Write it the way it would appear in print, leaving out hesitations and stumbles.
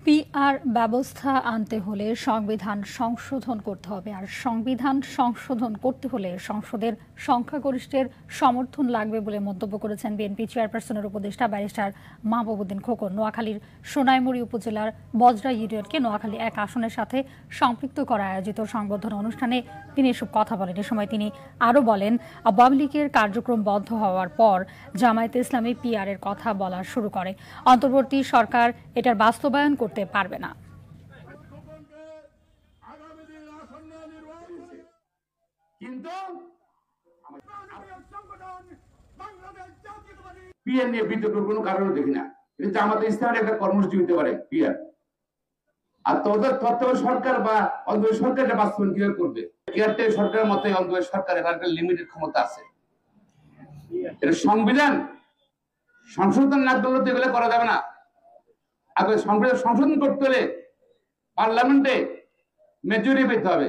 PR ব্যবস্থা আনতে হলে সংবিধান সংশোধন করতে হবে, আর সংবিধান সংশোধন করতে হলে সংসদের সংখ্যাগরিষ্ঠের সমর্থন লাগবে বলে মন্তব্য করেছেন বিএনপি চেয়ারপারসনের উপদেষ্টা ব্যারিস্টার মাহবুবউদ্দিন খোকন। নোয়াখালীর সোনাইমুড়ি উপজেলার বজরা ইউনিয়নকে নোয়াখালী এক আসনের সাথে সম্পৃক্ত করা আয়োজিত সংবর্ধনা অনুষ্ঠানে তিনি এসব কথা বলেন। এ সময় তিনি আরও বলেন, আওয়ামী লীগের কার্যক্রম বন্ধ হওয়ার পর জামায়াতে ইসলামী পিআর এর কথা বলা শুরু করে। অন্তর্বর্তী সরকার এটার বাস্তবায়ন করতে পারবে না। কিন্তু পিআর নিয়ে বিতর্কের কোনো কারণ দেখি না। কিন্তু জামাতে ইসলামের একটা কর্মসূচি হতে পারে পিআর, আর তোদের তত্ত্বাবধায়ক সরকার বা অন্তর্বর্তী সরকার এটা বাস্তবায়ন কিভাবে করবে? পিআরটি সরকারের মতে অন্তর্বর্তী সরকারের একটা লিমিটেড ক্ষমতা আছে। এটা সংবিধান সংশোধন না করলে তো এগুলো করা যাবে না। আগে সংবিধান সংশোধন করতে হলে পার্লামেন্টে মেজরিটি পেতে হবে।